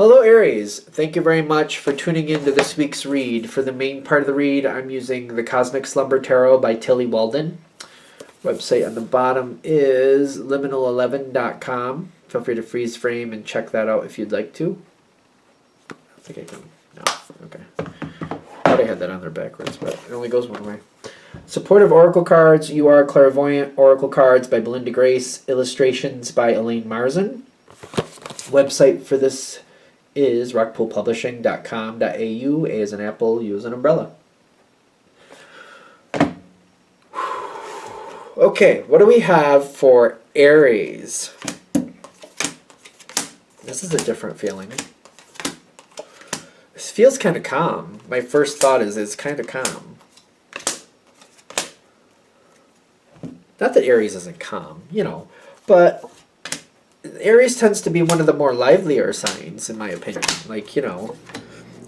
Hello Aries, thank you very much for tuning in to this week's read. For the main part of the read, I'm using the Cosmic Slumber Tarot by Tilly Walden. Website on the bottom is liminal11.com. Feel free to freeze frame and check that out if you'd like to. I don't think I can. No. Okay. I thought I had that on there backwards, but it only goes one way. Supportive Oracle Cards, You Are Clairvoyant Oracle Cards by Belinda Grace. Illustrations by Elaine Marzin. Website for this is rockpoolpublishing.com.au. A as an apple, U as an umbrella. Okay, what do we have for Aries? This is a different feeling. This feels kind of calm. My first thought is it's kind of calm. Not that Aries isn't calm, you know, but Aries tends to be one of the more livelier signs, in my opinion. Like, you know,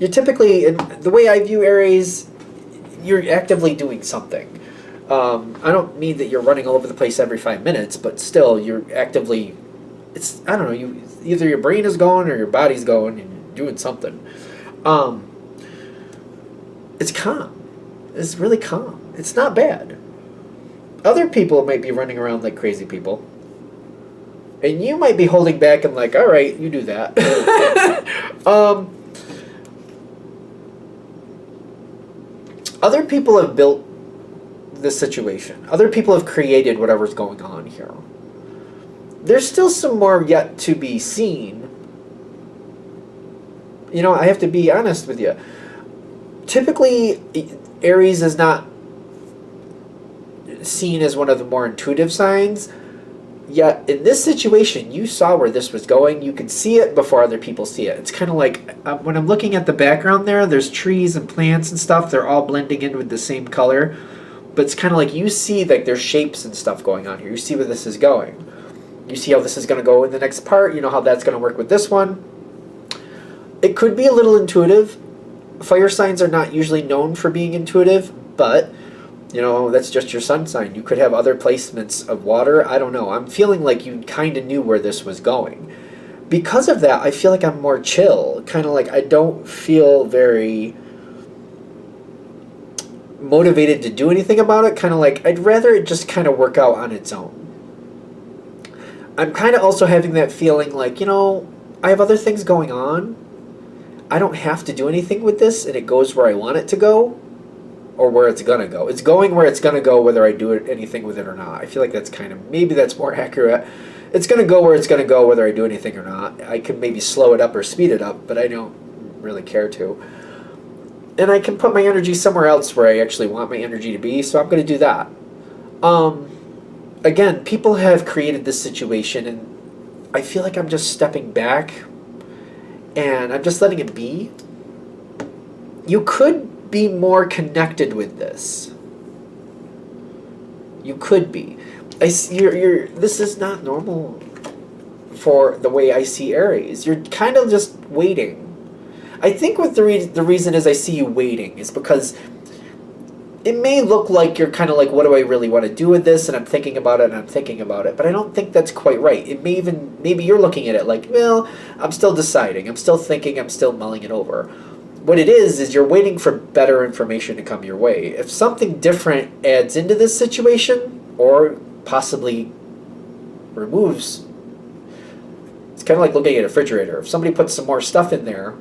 you're typically, in the way I view Aries, you're actively doing something. I don't mean that you're running all over the place every 5 minutes, but still, you're actively, I don't know, either your brain is going or your body's going and you're doing something. It's calm. It's really calm. It's not bad. Other people might be running around like crazy people. And you might be holding back and like, all right, you do that. Other people have built this situation. Other people have created whatever's going on here. There's still some more yet to be seen. You know, I have to be honest with you. Typically, Aries is not seen as one of the more intuitive signs. Yet, in this situation, you saw where this was going. You can see it before other people see it. It's kind of like, when I'm looking at the background there's trees and plants and stuff. They're all blending in with the same color. But it's kind of like you see like there's shapes and stuff going on here. You see where this is going. You see how this is going to go in the next part. You know how that's going to work with this one. It could be a little intuitive. Fire signs are not usually known for being intuitive, but you know, that's just your sun sign. You could have other placements of water. I don't know. I'm feeling like you kind of knew where this was going. Because of that, I feel like I'm more chill. Kind of like I don't feel very motivated to do anything about it. Kind of like I'd rather it just kind of work out on its own. I'm kind of also having that feeling like, you know, I have other things going on. I don't have to do anything with this, and it goes where I want it to go. Or where it's going to go. It's going where it's going to go whether I do anything with it or not. I feel like that's kind of, maybe that's more accurate. It's going to go where it's going to go whether I do anything or not. I can maybe slow it up or speed it up, but I don't really care to. And I can put my energy somewhere else where I actually want my energy to be, so I'm going to do that. Again, people have created this situation, and I feel like I'm just stepping back, and I'm just letting it be. You could be more connected with this. You could be. This is not normal for the way I see Aries. You're kind of just waiting. I think what the reason is I see you waiting is because it may look like you're kind of like, what do I really want to do with this? And I'm thinking about it and I'm thinking about it. But I don't think that's quite right. It may even, maybe you're looking at it like, well, I'm still deciding. I'm still thinking. I'm still mulling it over. What it is you're waiting for better information to come your way. If something different adds into this situation, or possibly removes, it's kind of like looking at a refrigerator. If somebody puts some more stuff in there,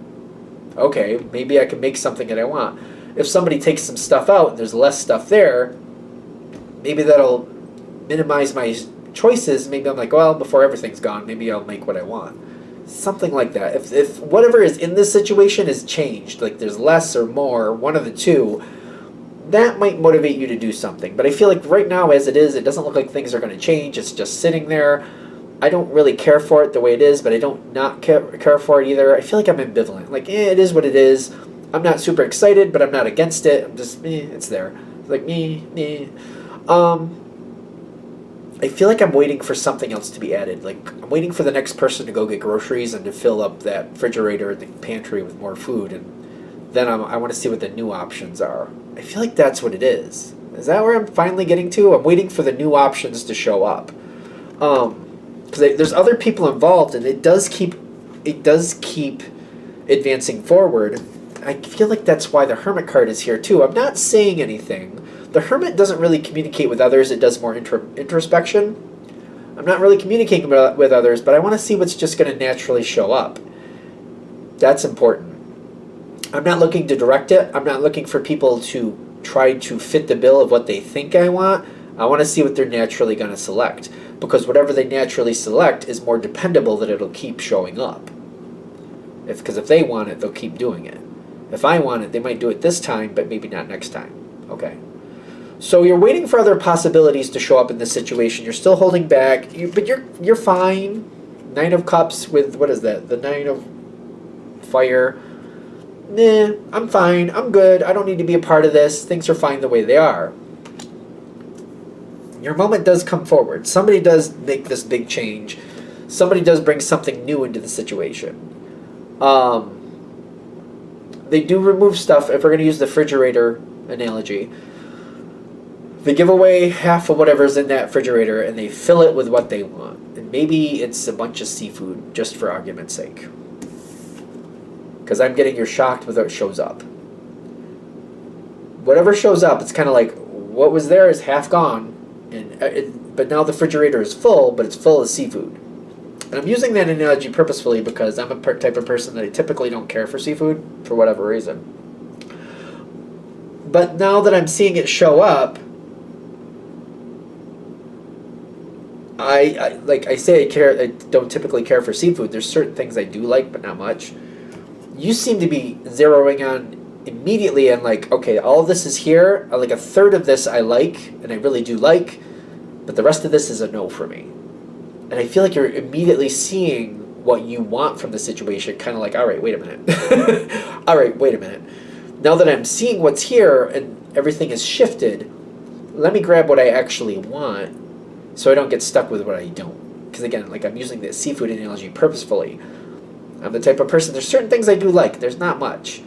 okay, maybe I can make something that I want. If somebody takes some stuff out and there's less stuff there, maybe that'll minimize my choices. Maybe I'm like, well, before everything's gone, maybe I'll make what I want. Something like that. If whatever is in this situation is changed, like there's less or more, one of the two, that might motivate you to do something. But I feel like right now as it is, it doesn't look like things are going to change. It's just sitting there. I don't really care for it the way it is, but I don't not care for it either. I feel like I'm ambivalent. Like, it is what it is. I'm not super excited, but I'm not against it. I'm just, it's there. It's like, I feel like I'm waiting for something else to be added. Like, I'm waiting for the next person to go get groceries and to fill up that refrigerator and the pantry with more food. And then I want to see what the new options are. I feel like that's what it is. Is that where I'm finally getting to? I'm waiting for the new options to show up. Because there's other people involved, and it does keep advancing forward. I feel like that's why the Hermit card is here too. I'm not saying anything. The Hermit doesn't really communicate with others. It does more introspection. I'm not really communicating with others, but I want to see what's just going to naturally show up. That's important. I'm not looking to direct it. I'm not looking for people to try to fit the bill of what they think I want. I want to see what they're naturally going to select, because whatever they naturally select is more dependable that it'll keep showing up. Because if they want it, they'll keep doing it. If I want it, they might do it this time, but maybe not next time. Okay. So you're waiting for other possibilities to show up in this situation. You're still holding back, but you're fine. 9 of Cups with, what is that? The 9 of Fire. Nah, I'm fine. I'm good. I don't need to be a part of this. Things are fine the way they are. Your moment does come forward. Somebody does make this big change. Somebody does bring something new into the situation. They do remove stuff. If we're going to use the refrigerator analogy, they give away half of whatever's in that refrigerator and they fill it with what they want. And maybe it's a bunch of seafood, just for argument's sake. Because I'm getting you're shocked with what shows up. Whatever shows up, it's kind of like what was there is half gone, but now the refrigerator is full, but it's full of seafood. And I'm using that analogy purposefully because I'm a type of person that I typically don't care for seafood for whatever reason. But now that I'm seeing it show up, I don't typically care for seafood. There's certain things I do like, but not much. You seem to be zeroing on immediately and like, okay, all of this is here. Like a third of this I like, and I really do like, but the rest of this is a no for me. And I feel like you're immediately seeing what you want from the situation, kind of like, all right, wait a minute. All right, wait a minute. Now that I'm seeing what's here and everything is shifted, let me grab what I actually want so I don't get stuck with what I don't. Because again, like I'm using the seafood analogy purposefully. I'm the type of person, there's certain things I do like, there's not much.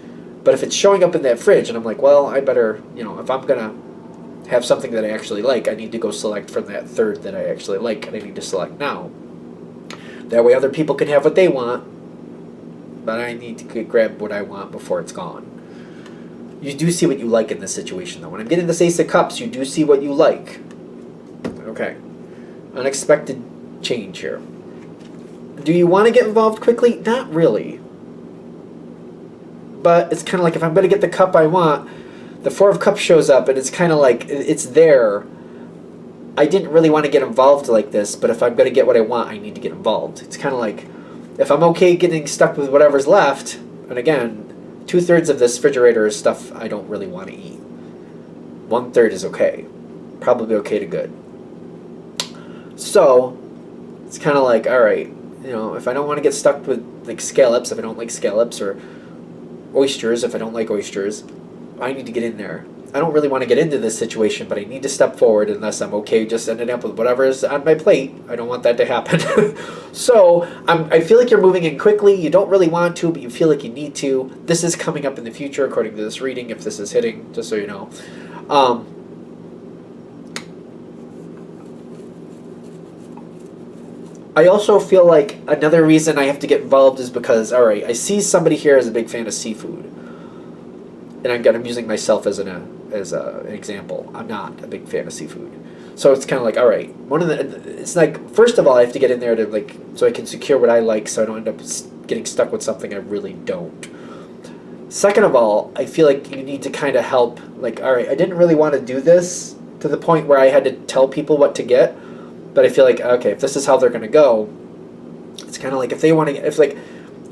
But if it's showing up in that fridge and I'm like, well, I better, if I'm going to have something that I actually like, I need to go select from that third that I actually like, and I need to select now. That way other people can have what they want, but I need to grab what I want before it's gone. You do see what you like in this situation, though. When I'm getting this Ace of Cups, you do see what you like. Okay. Unexpected change here. Do you want to get involved quickly? Not really. But it's kind of like if I'm going to get the cup I want, the 4 of Cups shows up, and it's kind of like it's there. I didn't really want to get involved like this, but if I'm going to get what I want, I need to get involved. It's kind of like if I'm okay getting stuck with whatever's left, and again, 2/3 of this refrigerator is stuff I don't really want to eat. 1/3 is okay. Probably okay to good. So, it's kind of like, all right, if I don't want to get stuck with like scallops, if I don't like scallops, or oysters, if I don't like oysters, I need to get in there. I don't really want to get into this situation, but I need to step forward unless I'm okay just ending up with whatever is on my plate. I don't want that to happen. So I feel like you're moving in quickly. You don't really want to, but you feel like you need to. This is coming up in the future according to this reading, if this is hitting, just so you know. I also feel like another reason I have to get involved is because, all right, I see somebody here as a big fan of seafood. And again, I'm using myself as an example. I'm not a big fan of seafood. So it's kind of like, all right, it's like, first of all, I have to get in there to like, so I can secure what I like so I don't end up getting stuck with something I really don't. Second of all, I feel like you need to kind of help, like, all right, I didn't really want to do this to the point where I had to tell people what to get. But I feel like, okay, if this is how they're going to go, it's kind of like if they want to get,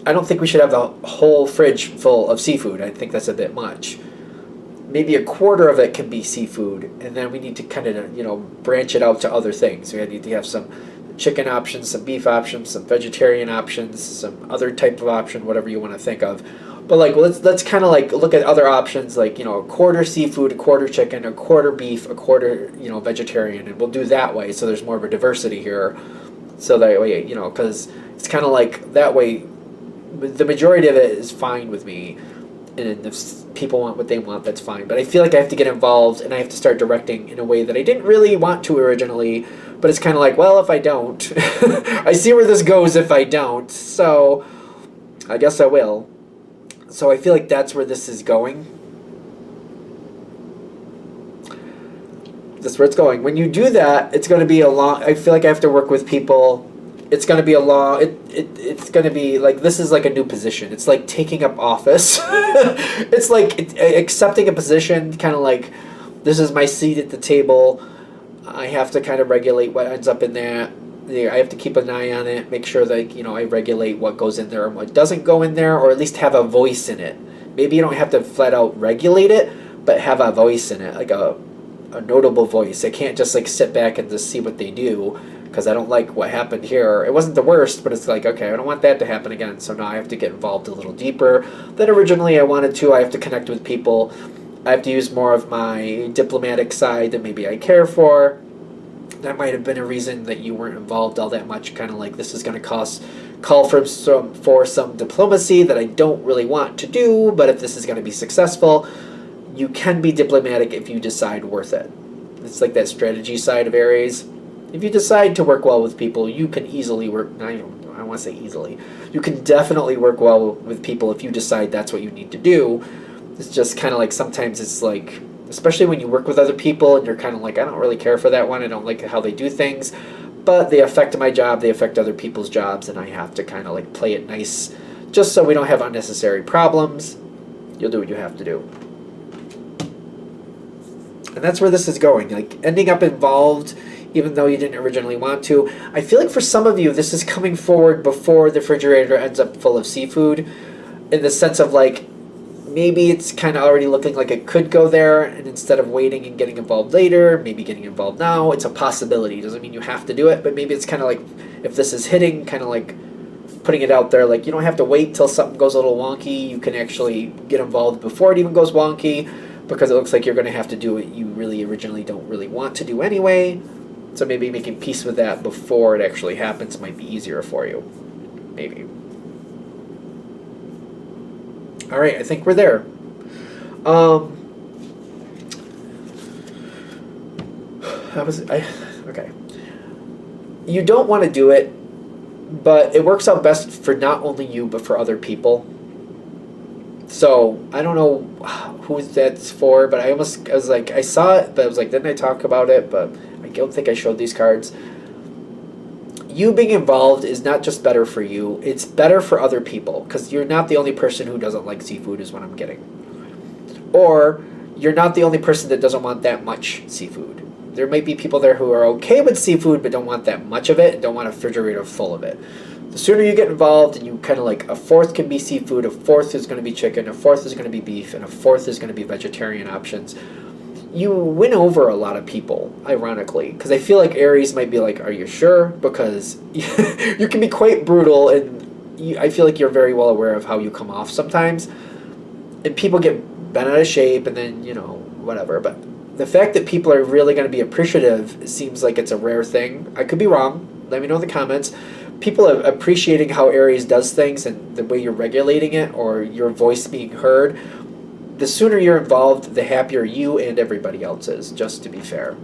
I don't think we should have the whole fridge full of seafood. I think that's a bit much. Maybe 1/4 of it can be seafood, and then we need to kind of, branch it out to other things. We need to have some chicken options, some beef options, some vegetarian options, some other type of option, whatever you want to think of. But like, let's kind of like look at other options, like 1/4 seafood, 1/4 chicken, 1/4 beef, 1/4 vegetarian, and we'll do that way. So there's more of a diversity here. So that way, because it's kind of like that way. The majority of it is fine with me, and if people want what they want, that's fine. But I feel like I have to get involved, and I have to start directing in a way that I didn't really want to originally. But it's kind of like, well, if I don't, I see where this goes if I don't. So I guess I will. So I feel like that's where this is going. That's where it's going. When you do that, it's going to be a long. I feel like I have to work with people. It's going to be a long. It's going to be like, this is like a new position. It's like taking up office. It's like accepting a position, kind of like, this is my seat at the table. I have to kind of regulate what ends up in that. I have to keep an eye on it, make sure that, you know, I regulate what goes in there and what doesn't go in there, or at least have a voice in it. Maybe you don't have to flat out regulate it, but have a voice in it, like a notable voice. I can't just like sit back and just see what they do, because I don't like what happened here. It wasn't the worst, but it's like, okay, I don't want that to happen again, so now I have to get involved a little deeper than originally I wanted to. I have to connect with people. I have to use more of my diplomatic side that maybe I care for. That might have been a reason that you weren't involved all that much, kind of like, this is going to call for some diplomacy that I don't really want to do, but if this is going to be successful, you can be diplomatic if you decide worth it. It's like that strategy side of Aries. If you decide to work well with people, you can easily work, I don't want to say easily, you can definitely work well with people if you decide that's what you need to do. It's just kind of like, sometimes it's like, especially when you work with other people and you're kind of like, I don't really care for that one, I don't like how they do things, but they affect my job, they affect other people's jobs, and I have to kind of like play it nice just so we don't have unnecessary problems. You'll do what you have to do. And that's where this is going, like ending up involved even though you didn't originally want to. I feel like for some of you, this is coming forward before the refrigerator ends up full of seafood, in the sense of like, maybe it's kind of already looking like it could go there, and instead of waiting and getting involved later, maybe getting involved now. It's a possibility. Doesn't mean you have to do it, but maybe it's kind of like, if this is hitting, kind of like putting it out there, like, you don't have to wait till something goes a little wonky. You can actually get involved before it even goes wonky, because it looks like you're going to have to do what you really originally don't really want to do anyway. So maybe making peace with that before it actually happens might be easier for you. Maybe. All right, I think we're there. Okay. You don't want to do it, but it works out best for not only you, but for other people. So I don't know who that's for, but I was like, I saw it, but I was like, didn't I talk about it? But I don't think I showed these cards. You being involved is not just better for you, it's better for other people, because you're not the only person who doesn't like seafood, is what I'm getting. Or you're not the only person that doesn't want that much seafood. There might be people there who are okay with seafood but don't want that much of it, and don't want a refrigerator full of it. The sooner you get involved, and you kind of like, a fourth can be seafood, a fourth is going to be chicken, a fourth is going to be beef, and a fourth is going to be vegetarian options, you win over a lot of people, ironically. Because I feel like Aries might be like, are you sure? Because you can be quite brutal, and I feel like you're very well aware of how you come off sometimes. And people get bent out of shape, and then, you know, whatever. But the fact that people are really going to be appreciative seems like it's a rare thing. I could be wrong. Let me know in the comments. People are appreciating how Aries does things and the way you're regulating it, or your voice being heard. The sooner you're involved, the happier you and everybody else is, just to be fair.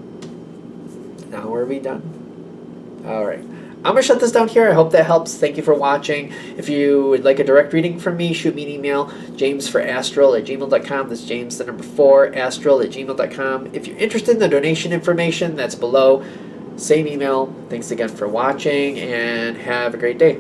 Now, are we done? All right. I'm going to shut this down here. I hope that helps. Thank you for watching. If you would like a direct reading from me, shoot me an email, jamesforastral@gmail.com. That's James, the number 4, astral@gmail.com. If you're interested in the donation information, that's below. Same email. Thanks again for watching, and have a great day.